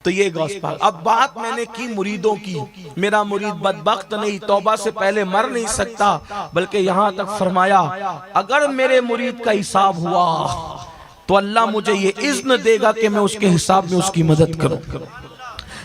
تو یہ غوث پاک. اب بات میں نے کی مریدوں کی. میرا مرید بدبخت نہیں، توبہ سے پہلے مر نہیں سکتا، بلکہ یہاں تک فرمایا اگر میرے مرید کا حساب ہوا تو اللہ مجھے یہ اذن دے گا کہ میں اس کے حساب میں اس کی مدد کروں.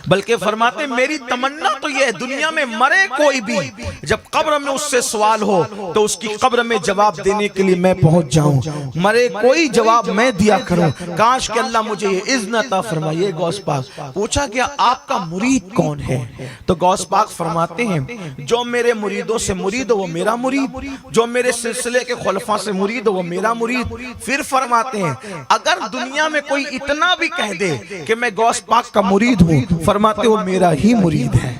بلکہ فرماتے میری تمنا تو یہ ہے دنیا میں مرے کوئی بھی، جب قبر میں اس سے سوال ہو تو اس کی قبر میں جواب دینے کے لیے میں پہنچ جاؤں. مرے کوئی جواب میں دیا کروں. کاش کہ اللہ مجھے یہ اذن عطا فرمائے. یہ غوث پاک پوچھا گیا آپ کا مرید کون ہے؟ تو غوث پاک فرماتے ہیں جو میرے مریدوں سے مرید ہو وہ میرا مرید، جو میرے سلسلے کے خلفاء سے مرید ہو وہ میرا مرید. پھر فرماتے ہیں اگر دنیا میں کوئی اتنا بھی کہہ دے کہ میں غوث پاک کا مرید ہوں، فرماتے وہ میرا ہی مرید ہے.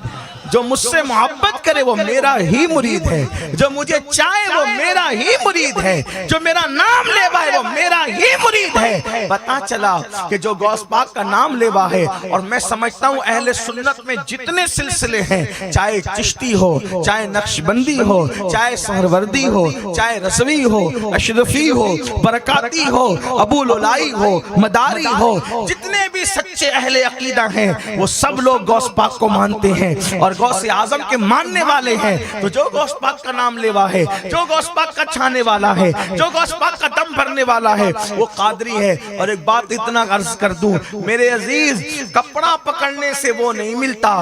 جو مجھ سے محبت کرے وہ میرا ہی مرید ہے، جو مجھے چاہے وہ میرا ہی مرید ہے، جو میرا نام لیوا ہے وہ میرا ہی مرید ہے. پتا چلا کہ جو غوث پاک کا نام لیوا ہے، اور میں سمجھتا ہوں اہل سنت میں جتنے سلسلے ہیں، چاہے چشتی ہو، چاہے نقشبندی ہو، چاہے سہروردی ہو، چاہے رضوی ہو، اشرفی ہو، برکاتی ہو، ابو لولائی ہو، مداری ہو، جتنے بھی سچے اہل عقیدہ ہیں وہ سب لوگ غوث پاک کو مانتے ہیں اور غوث اعظم کے ماننے والے ہیں. تو جو غوث پاک کا نام لیوا ہے، جو غوث پاک کا چھانے والا ہے، جو غوث پاک کا دم بھرنے والا ہے، وہ قادری ہے. اور ایک بات اتنا عرض کر دوں میرے عزیز، کپڑا پکڑنے سے وہ نہیں ملتا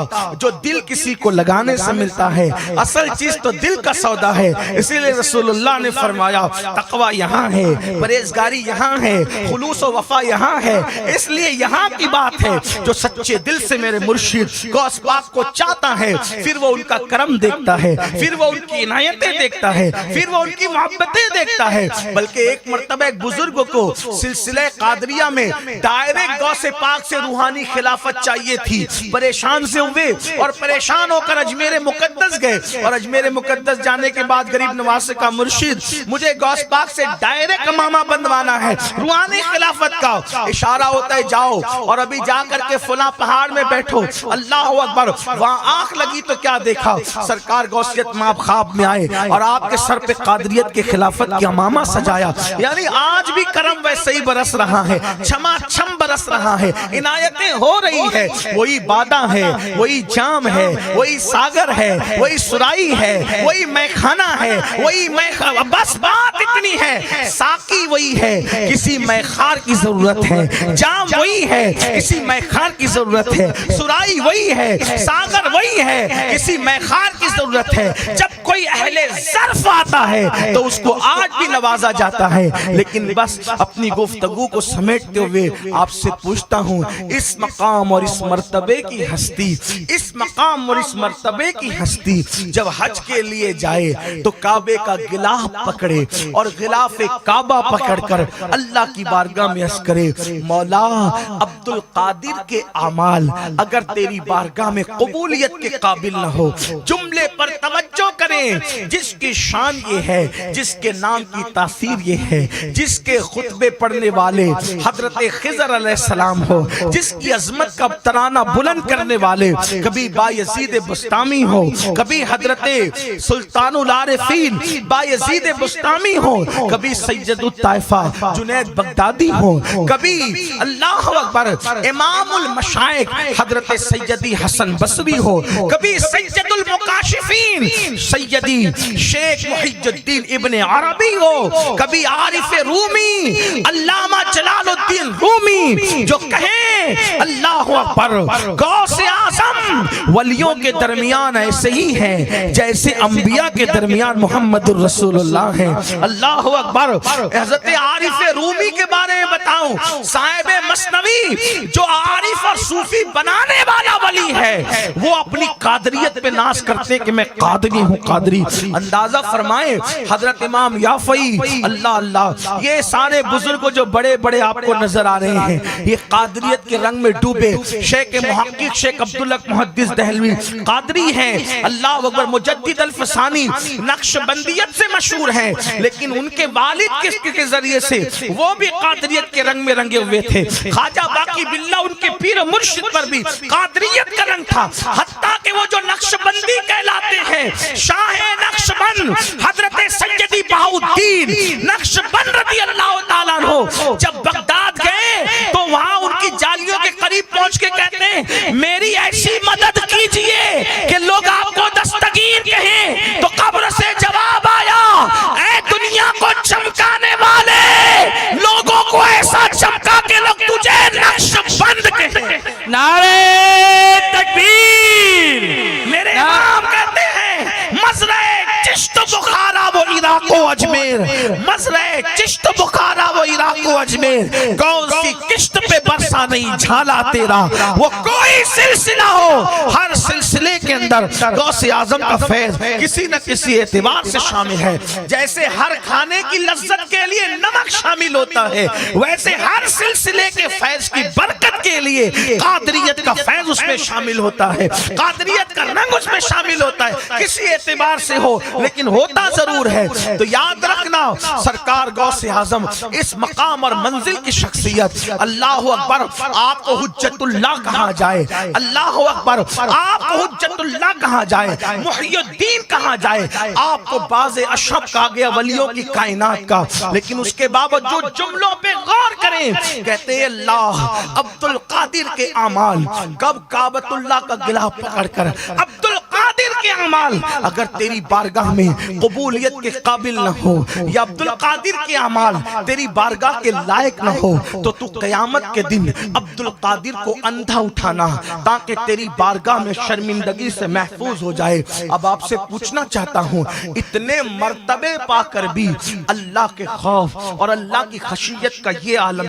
جو دل کسی کو لگانے سے ملتا ہے. اصل چیز تو دل کا سودا ہے. اسی لئے رسول اللہ نے فرمایا تقوی یہاں ہے، پرہیزگاری یہاں ہے، خلوص و وفا یہاں ہے. اس لیے یہاں کی بات ہے جو سچے دل سے میرے مرشد غوث پاک کو چاہتا ہے، پھر وہ ان کا کرم دیکھتا ہے، پھر وہ ان کی عنایتیں دیکھتا ہے، پھر وہ ان کی محبتیں دیکھتا ہے. بلکہ ایک مرتبہ ایک بزرگ کو سلسلہ قادریہ میں ڈائریکٹ غوث پاک سے روحانی خلافت چاہیے تھی. پریشان سے ہوئے اور پریشان ہو کر اجمیر مقدس گئے، اور اجمیر مقدس جانے کے بعد غریب نواز کا مرشد مجھے غوث پاک سے ڈائریکٹ امامہ بندوانا ہے روحانی خلافت کا. اشارہ ہوتا ہے جاؤ اور ابھی جا کر کے فلاں پہاڑ میں بیٹھو. اللہ اکبر. وہاں آنکھ لگی تو کیا دیکھا؟ سرکار غوثیت ماب خواب میں آئے اور آپ کے سر پہ قادریت کے خلافت کی امامہ سجایا. یعنی آج بھی کرم ویسے ہی برس رہا ہے، چھما چھم برس رہا ہے، عنایتیں ہو رہی ہے. وہی بادہ ہے، وہی جام ہے، وہی ساگر ہے، وہی سرائی ہے، وہی میخانہ ہے، وہی بس بات اتنی ہے. ساقی وہی ہے، کسی میخار کی ضرورت ہے. جام وہی ہے، کسی میخار کی ضرورت ہے. سرائی وہی ہے، ساگر وہی ہے، کسی میخار کی ضرورت ہے. جب کوئی اہل ظرف آتا ہے تو اس کو آج بھی نوازا جاتا ہے. لیکن بس اپنی گفتگو کو سمیٹتے ہوئے آپ سے پوچھتا ہوں، اس مقام اور اس مرتبے کی ہستی، اس مقام اور اس مرتبے کی ہستی جب حج کے لیے جائے تو کعبے کا غلاف پکڑے اور غلاف کعبہ پکڑ کر اللہ کی بارگاہ میں عرض کرے مولا عبد القادر کے اعمال اگر تیری بارگاہ میں قبولیت کے قابل نہ ہو، جملے پر توجہ کریں جس کی شان یہ ہے، جس کے نام کی تاثیر یہ ہے، جس کے خطبے پڑھنے والے حضرت خضر علیہ السلام ہو، جس کی عظمت کا ترانہ بلند کرنے والے کبھی بایزید بستامی ہو، کبھی حضرت سلطان العارفین بایزید بستامی ہو، کبھی سید الطائفہ جنید بغدادی ہو، کبھی اللہ اکبر امام المشائخ حضرت سیدی حسن بصری ہو، کبھی سید المکاشفین سیدی شیخ محی الدین ابن عربی ہو، کبھی عارف رومی علامہ جلال الدین رومی جو کہیں اللہ اکبر غوث اعظم ولیوں کے درمیان ایسے ہی ہیں جیسے انبیاء کے درمیان محمد الرسول اللہ ہیں. اللہ اکبر. حضرت عارف رومی کے بارے میں بتاؤں، صاحب مثنوی جو عارف اور صوفی بنانے والا ولی ہے، وہ اپنی قادریت پہ ناز کرتے کہ میں قادری ہوں قادری. اندازہ فرمائیں حضرت امام یافعی اللہ اللہ، یہ سارے بزرگ جو بڑے بڑے آپ کو نظر آ رہے ہیں یہ قادریت کے رنگ میں ڈوبے. شیخ محقق شیخ عبداللہ محدث دہلوی قادری ہیں. اللہ اکبر. مجدد الفسانی نقشبندیت سے مشہور ہیں، لیکن ان کے والد کے ذریعے سے وہ بھی قادریت کے رنگ میں رنگے ہوئے تھے. خواجہ باقی باللہ ان کے پیر و مرشد پر بھی قادریت کا رنگ تھا، حتیٰ کہ وہ جو نقشبندی کہلاتے ہیں شاہ نقشبند حضرت سیدی بہاؤالدین نقشبند رضی اللہ تعالیٰ عنہ جب بغداد گئے تو تو وہاں ان کی جالیوں کے قریب پہنچ کے کہتے ہیں میری ایسی مدد کیجئے کہ لوگ آپ کو دستگیر کہیں. تو قبر سے جواب آیا اے دنیا کو چمکانے والے, لوگوں کو ایسا چمکا کہ لوگ تجھے نقش بند کہیں. نعرہ تکبیر. میرے امام کہتے ہیں مزرعہ چشت بخارا و عراق و اجمیر, مزرعہ چشت بخارا و عراق و اجمیر, کون سی کشت پہ برسا نہیں جھالا تیرا, وہ کوئی سلسلہ ہو ہر سلسلے کے اندر غوث اعظم کا فیض کسی نہ کسی اعتبار سے شامل ہے. جیسے ہر کھانے کی لذت کے لیے نمک شامل ہوتا ہے, ویسے ہر سلسلے کے فیض کی برکت کے لیے قادریت کا فیض اس میں شامل ہوتا ہے, قادریت کا رنگ اس میں شامل ہوتا ہے. کسی اعتبار سے ہو لیکن ہوتا ضرور ہے. تو یاد رکھنا سرکار غوث اعظم اس مقام اور منزل کی شخصیت. اللہ اکبر, آپ کو حجت اللہ کہا جائے, اللہ اکبر, آپ کو حجت اللہ کہا جائے, محی الدین کہا جائے, آپ کو باز اشرف کہا گیا ولیوں کی کائنات کا. لیکن اس کے باوجود جملوں پہ غور کریں, کہتے ہیں اللہ عبد القادر کے اعمال, کب کعبۃ اللہ کا گلا پکڑ کر عبد القادر کے اعمال اگر تیری بارگاہ میں قبولیت کے قابل نہ ہو, یا عبد القادر کے اعمال تیری بارگاہ کے لائق نہ ہو, تو قیامت کے دن عبد القادر کو اندھا اٹھانا تاکہ تیری بارگاہ میں شرمندگی سے محفوظ ہو جائے. اب آپ سے پوچھنا چاہتا ہوں, اتنے مرتبے پا کر بھی اللہ کے خوف اور اللہ کی خشیت کا یہ عالم